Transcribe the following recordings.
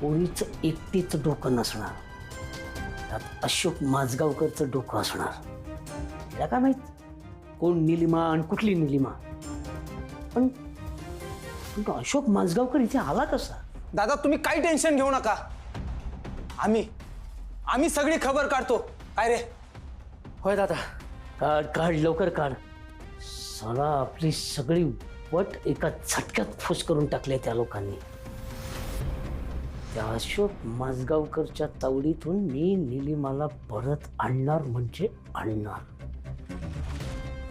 पोरीचं एकटीचं डोकं नसणार, त्यात अशोक माझगावकरचं डोकं असणार. त्याला काय माहित कोण निलिमा आणि कुठली निलिमा. पण तो अशोक माझगावकर इथे आला कसा? दादा तुम्ही काही टेन्शन घेऊ नका. आम्ही सगळी खबर काढतो. काय रे? होय दादा, काढ काढ लवकर काढ. साला आपली सगळी वट एका झटक्यात फुस करून टाकले त्या लोकांनी. त्या अशोक माझगावकरच्या तावडीतून मी निलिमाला परत आणणार म्हणजे आणणार.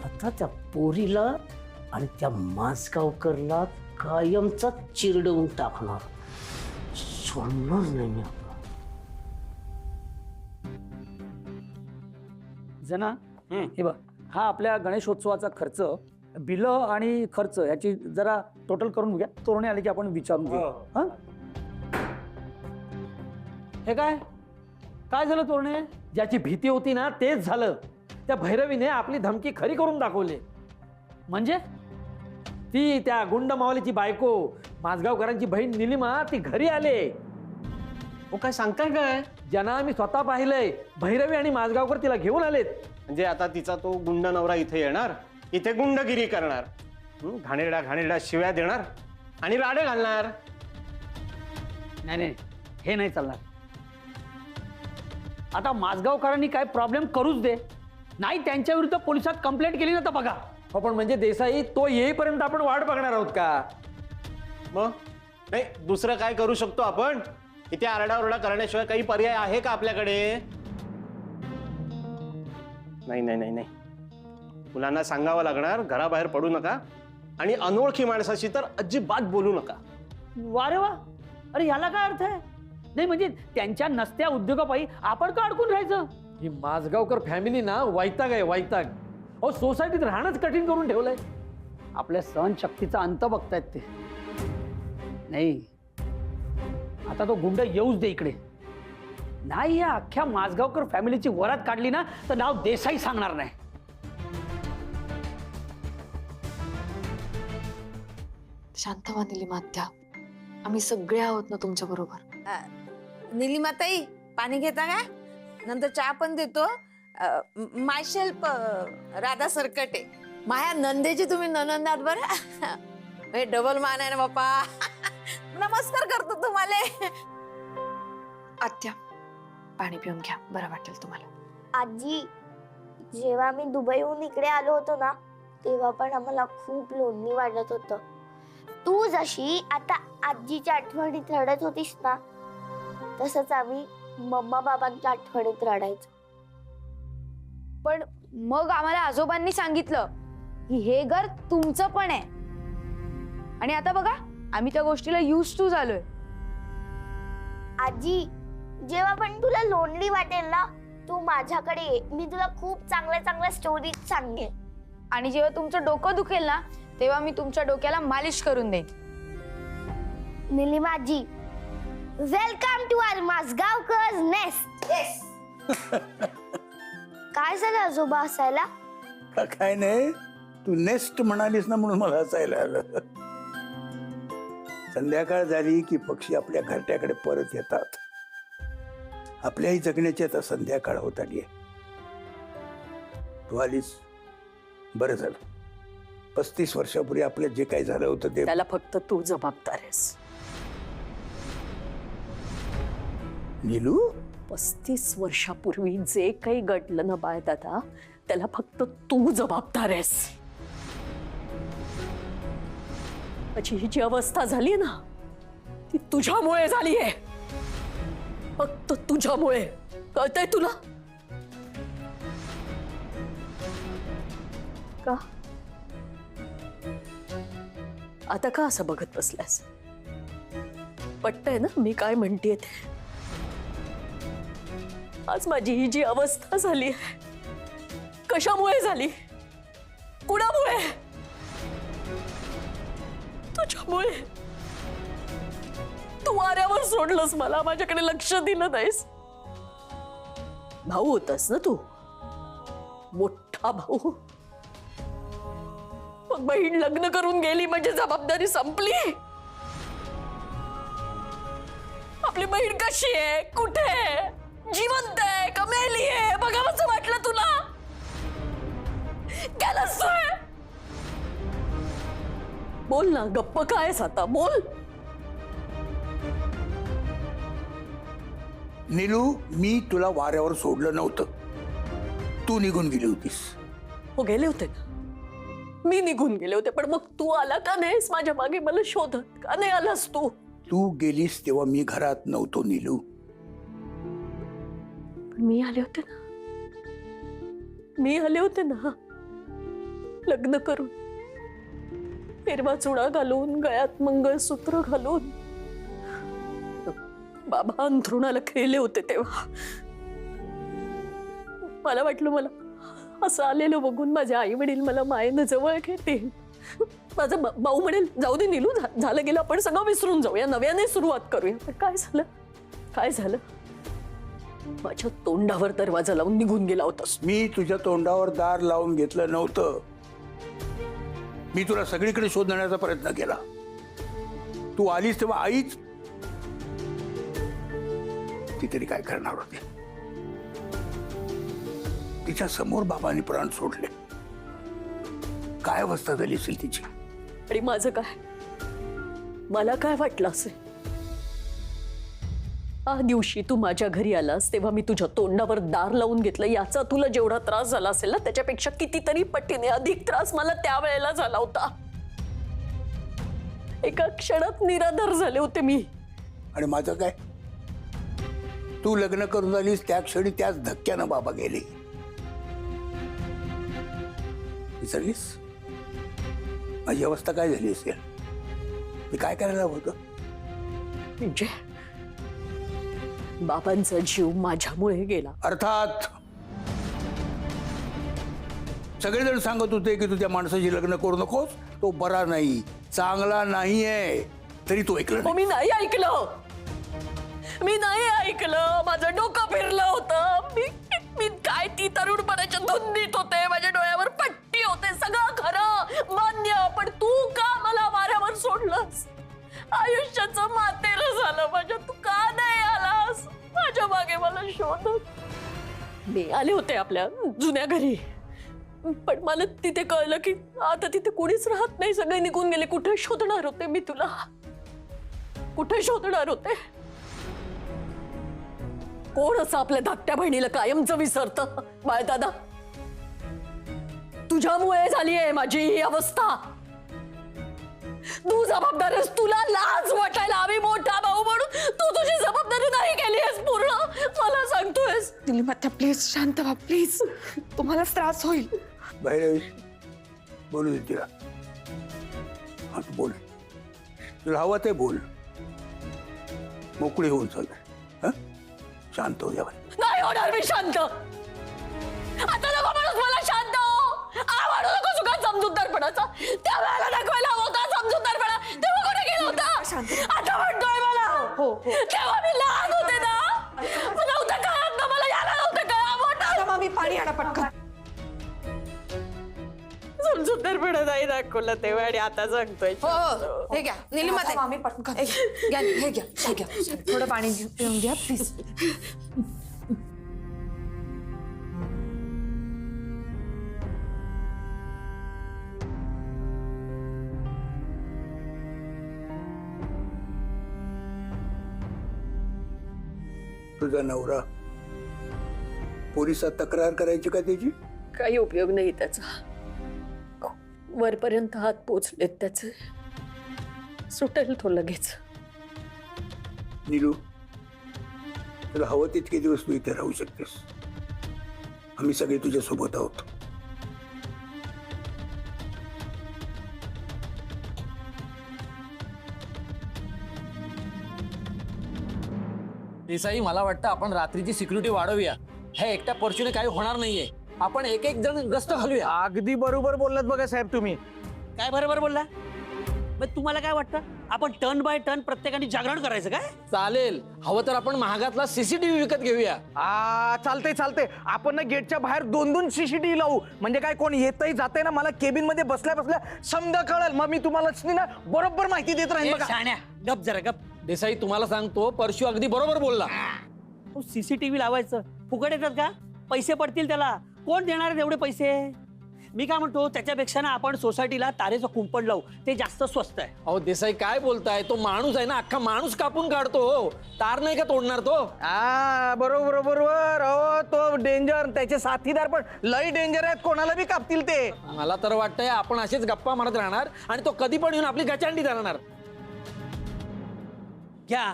आता त्या पोरीला आणि त्या माझगावकरला कायमचा चिरडवून टाकणार. सोडणार नाही मी. जना हे बघ, हा आपल्या गणेशोत्सवाचा खर्च, बिलं आणि खर्च याची जरा टोटल करून घ्या. तोरणे आले की आपण विचारून घेऊ. हा? हे काय काय झालं तोरणे? ज्याची भीती होती ना तेच झालं. त्या भैरवीने आपली धमकी खरी करून दाखवली. म्हणजे ती त्या गुंड मावलीची बायको माझगावकरांची बहीण निलिमा ती घरी आले. हो काय सांगताय काय? ज्यांना मी स्वतः पाहिलंय, भैरवी आणि माझगावकर तिला घेऊन आलेत. म्हणजे आता तिचा तो गुंड नवरा इथे येणार, इथे गुंडगिरी करणार, घाणेरड्या शिव्या देणार आणि राडे घालणार. नाही नाही, हे नाही चालणार. आता माझगावकरांनी काय प्रॉब्लेम करूच दे. नाही त्यांच्या विरुद्ध पोलिसात कंप्लेंट केली ना तर बघा. हो पण म्हणजे देसाई, तो येईपर्यंत आपण वाट बघणार आहोत का? मग नाही दुसरं काय करू शकतो आपण? इथे आरडाओरडा करण्याशिवाय काही पर्याय आहे का आपल्याकडे? नाही नाही नाही नाही, मुलांना सांगावं लागणार, घराबाहेर पडू नका आणि अनोळखी माणसाशी तर अजिबात बोलू नका. वा रे वा, अरे ह्याला काय अर्थ आहे? नाही म्हणजे त्यांच्या नसत्या उद्योगापायी आपण का अडकून राहायचं? ही माझगावकर फॅमिली ना वैताग आहे, वैताग. अहो सोसायटीत राहणंच कठीण करून ठेवलंय. आपल्या सहनशक्तीचा अंत बघतायत ते. नाही आता तो गुंड येऊच दे इकडे. नाही या अख्ख्या माझगावकर फॅमिलीची वरात काढली ना तर नाव देसाई सांगणार नाही. शांत व्हा निलिमात्या, आम्ही सगळे आहोत ना तुमच्या बरोबर. निलिमाताई पाणी घेता का? नंतर चहा पण देतो. मायशेल्फ राधा सरकटे, माया नंदेची तुम्ही ननंद आहात बरं. हे डबल मान आहे ना बाप्पा. नमस्कार करतो तुम्हाला. आत्या पाणी पिऊन घ्या, बरं वाटेल तुम्हाला. आजी, जेव्हा मी दुबईहून इकडे आलो होतो ना तेव्हा पण आम्हाला खूप लोणली वाटत होतं. तू जशी आता आजीच्या आठवणीत रडत होतीस ना तसंच आम्ही मम्मा बाबांच्या आठवणीत रडायचो. पण मग आम्हाला आजोबांनी सांगितलं की हे घर तुमचं पण आहे. आणि आता बघा आम्ही त्या गोष्टीला यूज टू झालोय. आजी, जेव्हा पण तुला लोनली वाटेल ना तू माझ्याकडे ये, मी तुला खूप चांगल्या चांगल्या स्टोरीज सांगेन. आणि जेव्हा तुमचं डोकं दुखेल ना तेव्हा मी तुमच्या डोक्याला मालिश करून देईन. निलिमा आजी, वेलकम टू आवर माझगावकर्स नेस्ट. काय झालं आजोबा हसायला? काय नाही, तू नेस्ट म्हणालीस ना म्हणून मला हसायला आलं. संध्याकाळ झाली की पक्षी आपल्या घरट्याकडे परत येतात. आपल्याही जगण्याची आता संध्याकाळ होत आली आहे. तू आलीस बरं झालं. 35 वर्षापूर्वी आपलं जे काही झालं होतं ते त्याला फक्त तू जबाबदार आहेस. नीलू, 35 वर्षापूर्वी जे काही घडलं ना बाय दादा, त्याला फक्त तू जबाबदार आहेस. माझी ही जी अवस्था झाली ना ती तुझ्यामुळे झाली आहे. फक्त तुझ्यामुळे. कळतंय तुला? का आता का असं बघत बसल्यास? पटतंय ना मी काय म्हणतेय ते? आज माझी ही जी अवस्था झाली कशामुळे झाली? कुणामुळे? तुझ्यामुळे. तू वाऱ्यावर सोडलंस मला, माझ्याकडे लक्ष दिलं नाहीस. भाऊ होतास ना तू, मोठा भाऊ. मग बहीण लग्न करून गेली म्हणजे जबाबदारी संपली. आपली बहीण कशी आहे, कुठे आहे, जिवंत आहे का मेली आहे बघावंसं वाटलं तुला? गेलास तू? बोल ना, गप्प कायस आता, बोल. नीलू, मी तुला वाऱ्यावर सोडलं नव्हतं. तू निघून गेली होतीस. हो गेले होते ना, मी निघून गेले होते, पण मग तू आला का नाहीस माझ्या मागे मला शोधत? का नाही आलास तू? तू गेलीस तेव्हा मी घरात नव्हतो नीलू. पण मी आले होते ना, मी आले होते ना लग्न करून, हिरवा चुडा घालून, गळ्यात मंगळसूत्र घालून. बाबा अंथरुणाला खेळले होते तेव्हा. मला वाटलं मला असं आलेलं बघून माझे आई वडील मला मायेनं जवळ घेतील. माझा भाऊ म्हणेल जाऊ दे नीलू, झालं गेलं, आपण सगळं विसरून जाऊया, नव्याने सुरुवात करूया. पण काय झालं, काय झालं? माझ्या तोंडावर दरवाजा लावून निघून गेला होतास. मी तुझ्या तोंडावर दार लावून घेतलं नव्हतं. मी तुला सगळीकडे शोधण्याचा प्रयत्न केला. तू आलीस तेव्हा आईच ती तरी काय करणार होती. तिच्या समोर बाबांनी प्राण सोडले. काय अवस्था झाली असेल तिची. आणि माझं काय, मला काय वाटलं असेल? आ दिवशी तू माझ्या घरी आलास तेव्हा मी तुझ्या तोंडावर दार लावून घेतलं, याचा तुला जेवढा त्रास झाला असेल ना, त्याच्यापेक्षा कितीतरी पटीने अधिक त्रास मला त्यावेळेला झाला होता. एका क्षणात निराधार झाले होते मी. आणि माझं काय, तू लग्न करून आलीस त्या क्षणी त्याच धक्क्यानं बाबा गेले. विसरलीस माझी अवस्था काय झाली असेल. मी काय करायला होतं. म्हणजे बाबांचा जीव माझ्यामुळे गेला. अर्थात सगळेजण सांगत होते की तू त्या माणसाशी लग्न करू नकोस, तो बरा नाही, चांगला नाहीये, तरी तो ऐकलं नाही. मी नाही ऐकलं, मी नाही ऐकलं. माझं डोकं फिरलं होतं. मी काय ती तरुणपणाच्या धुंदीत होते, माझ्या डोळ्यावर पट्टी होते, सगळं खरं मान्य. पण तू का मला वाऱ्यावर सोडलंस? आयुष्याचं मातेरं झालं माझ्या. तू का नाही आलास माझ्या मागे मला शोधत? मी आले होते आपल्या जुन्या घरी, पण मला तिथे कळलं की आता तिथे कोणीच राहत नाही, सगळे निघून गेले. कुठे शोधणार होते मी तुला, कुठे शोधणार होते? कोण असं आपल्या धाकट्या बहिणीला कायमचं विसरतं? बाळदादा, तुझ्यामुळे झाली आहे माझी ही अवस्था. तू जबाबदार आहेस. तुला लाज वाटायला हवी मोठा भाऊ म्हणून. तू तुझी जबाबदारी नाही केली आहेस पूर्ण, मला सांगतोयस. निलिमाता प्लीज शांत व्हा, प्लीज, तुम्हालाच त्रास होईल. बाहेर बोलू दे तिला. हा तू बोल, तुला हवं ते बोल, मोकळी होऊन चाल. शांत हो यावर. नाही होणार मी शांत. आता नको म्हणूस मला शांत हो. आवडू नको सुखात समजूतदारपणाचा. त्यावेळेला दाखवायला होता समजूतदारपणा, तेव्हा कुठे गेला होता? आता म्हणतोय मला. तेव्हा मी लहान होते ना, नव्हतं कळत ना मला, याला नव्हतं कळत. मी पाणी आणा पटकन. समजूतदारपणा नाही दाखवला तेव्हा, आणि आता सांगतोय. हो, हे घ्या निलिमाताई, आम्ही पटकन घ्या, हे घ्या, हे घ्या. थोडं पाणी पिऊन घ्या प्लीज. तुझा नवरा पोलिसात तक्रार करायची का त्याची? काही उपयोग नाही त्याचा. वरपर्यंत हात पोचलेत त्याचे, सुटेल तो लगेच. नीलू, तुला हवं तितके दिवस तू इथे राहू शकतेस. आम्ही सगळे तुझ्या सोबत आहोत. देसाई, मला वाटतं आपण रात्रीची सिक्युरिटी वाढवूया. हे एकट्या पर्चूने काही होणार नाहीये. आपण एक एक जण गस्त घालूया. अगदी बरोबर बोललात बघा साहेब तुम्ही. काय बरोबर बोलला. मग तुम्हाला काय वाटतं, आपण टर्न बाय टर्न प्रत्येकाने जागरण करायचं काय? चालेल, हवं तर आपण महागातला सीसीटीव्ही विकत घेऊया. चालतंय चालतंय. आपण ना गेटच्या बाहेर 2-2 CCTV लावू. म्हणजे काय, कोण येतही जाते ना, मला केबिन मध्ये बसल्या बसल्या समजा कळेल. मग मी तुम्हाला ना बरोबर माहिती देत राहील. ए, बघा शाण्या, गप जरा गप. देसाई तुम्हाला सांगतो, परशु अगदी बरोबर बोलला. CCTV लावायचं फुकट येतात का? पैसे पडतील त्याला. कोण देणार आहेत एवढे पैसे? मी काय म्हणतो, त्याच्यापेक्षा ना आपण सोसायटीला तारेचं कुंपण लावू, ते जास्त स्वस्त आहे. अहो देसाई काय बोलताय, तो माणूस आहे ना, अख्खा माणूस कापून काढतो. तार नाही का तोडणार तो? बरोबर बरोबर. अहो तो डेंजर, त्याचे साथीदार पण लई डेंजर आहेत, कोणाला बी कापतील ते. मला तर वाटतंय आपण असेच गप्पा मारत राहणार आणि तो कधी पण येऊन आपली गचांडी धरणार. घ्या,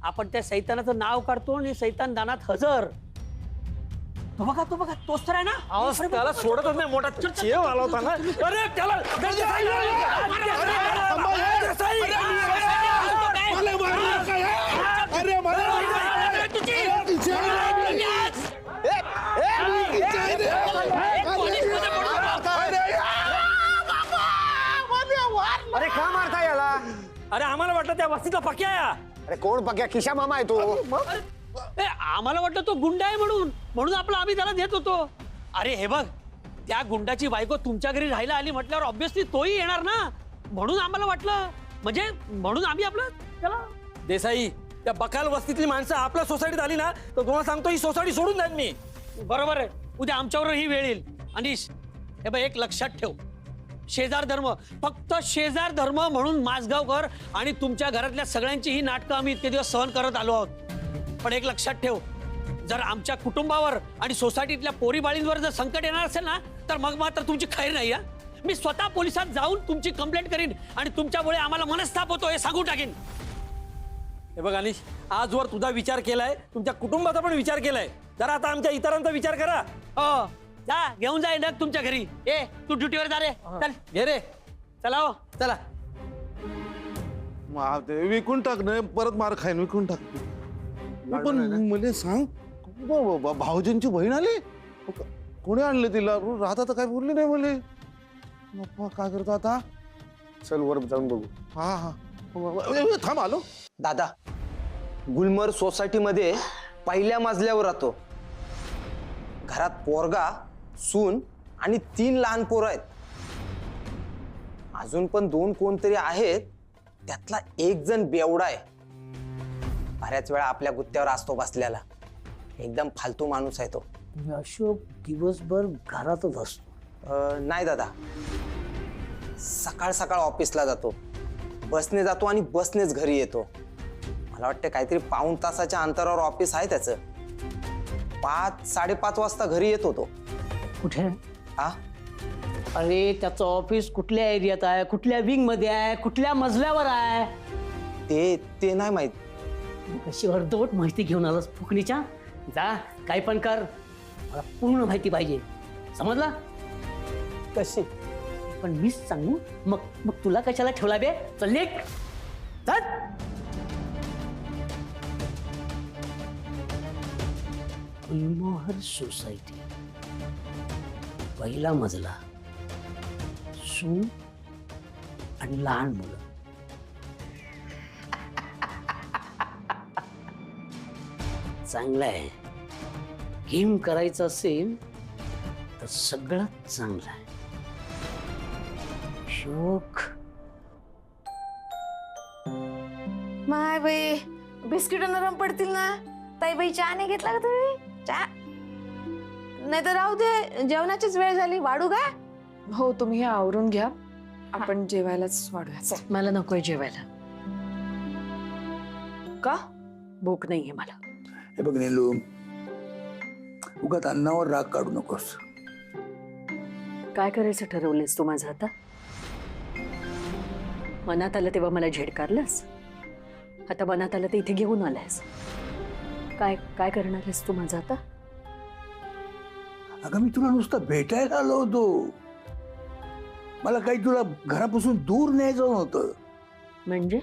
आपण त्या सैतानाचं नाव काढतो आणि सैतान दानात हजर. तो बघा तोच तर आहे ना. अहो त्याला सोडतच नाही, मोठा चेव आला होता ना. अरे त्याला अरे का मारता याला? अरे आम्हाला वाटलं त्या वस्तीचा पक्या आहे. अरे कोण पक्या? खिशा मामा आहे तो. ए, आम्हाला वाटलं तो गुंड आहे म्हणून आपलं आम्ही त्याला देत होतो. अरे हे बघ, त्या गुंडाची बायको तुमच्या घरी राहायला आली म्हटल्यावर ऑब्विसली तोही येणार ना, म्हणून आम्हाला वाटलं, म्हणजे म्हणून आम्ही आपलं त्याला. देसाई, त्या बकाल वस्तीतली माणसं आपल्या सोसायटीत आली ना, तर तुम्हाला सांगतो ही सोसायटी सोडून जाईन मी. बरोबर आहे, उद्या आमच्यावर ही वेळ येईल. अनिश, हे बघ एक लक्षात ठेव, शेजार धर्म, फक्त शेजार धर्म म्हणून माझगावकर आणि तुमच्या घरातल्या सगळ्यांची ही नाटकं आम्ही इतके दिवस सहन करत आलो आहोत. पण एक लक्षात ठेव, जर आमच्या कुटुंबावर आणि सोसायटीतल्या पोरीबाळींवर जर संकट येणार असेल ना, तर मग मात्र तुमची खैर नाही. मी स्वतः पोलिसात जाऊन तुमची कंप्लेंट करीन आणि तुमच्यामुळे आम्हाला मनस्ताप होतो हे सांगून टाकीन. हे बघ अनिश, आजवर तुझा विचार केलाय, तुमच्या कुटुंबाचा पण विचार केलाय, जरा आता आमच्या इतरांचा विचार करा. हो, जा घेऊन जा नग तुमच्या घरी. ए तू ड्युटीवर जा रे. चल घे रे, चला हो. चला. विकून टाक नाही, परत मार खाईन. विकून टाक. पण मला सांग, भाऊजींची बहीण आली, कोणी आणले तिला? राहता तर काय बोलली नाही मला. बाप्पा काय करतो आता? चल वर जाऊन बघू. हा हा थांब आलो. दादा, गुलमर सोसायटीमध्ये पहिल्या मजल्यावर राहतो. घरात पोरगा, सून आणि 3 लहान पोरं आहेत. अजून पण 2 कोणतरी आहेत, त्यातला एक जण बेवडा आहे. बऱ्याच वेळा आपल्या गुत्त्यावर असतो बसलेला. एकदम फालतू माणूस आहे तो. अशोक दिवसभर घरातच असतो? नाही दादा, सकाळ सकाळ ऑफिसला जातो, बसने जातो आणि बसनेच घरी येतो. मला वाटतं काहीतरी पाऊण तासाच्या अंतरावर ऑफिस आहे त्याचं. 5-5:30 वाजता घरी येतो तो. कुठे? हा, अरे त्याचं ऑफिस कुठल्या एरियात आहे, कुठल्या विंग मध्ये आहे, कुठल्या मजल्यावर आहे? ते नाही माहित. कशी अर्धवट माहिती घेऊन आलास फुकणीच्या? जा, काही पण कर, मला पूर्ण माहिती पाहिजे, समजला? कशी? पण मीच सांगू? मग तुला कशाला ठेवला बे? चल निघ. चल. गुलमोहर सोसायटी, पहिला मजला, सून आणि लहान मुलं. चांगलं आहे. गेम करायचं असेल तर सगळं चांगलं आहे. शोक. माय बाई, बिस्किट नरम पडतील ना. ताई बाई, चहा नाही घेतला का तुम्ही? चहा नाही तर राहू दे, जेवणाचीच वेळ झाली. वाढू का? हो, तुम्ही हे आवरून घ्या, आपण जेवायलाच वाढूया. मला नकोय जेवायला. का? भूक नाहीये मला. हे बघ नीलू, उगाच अन्नावर राग काढू नकोस. काय करायचं ठरवलंस तू माझं आता? मनात आलं तेव्हा मला झेडकारलंस, आता मनात आलं तर इथे घेऊन आलायस. काय काय करणार आहेस तू माझं आता? अगं मी तुला नुसतं भेटायला आलो होतो. मला काही तुला घरापासून दूर न्यायचं नव्हतं. म्हणजे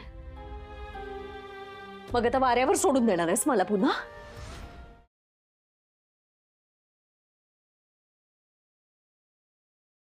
मग आता वाऱ्यावर सोडून देणार आहेस मला पुन्हा?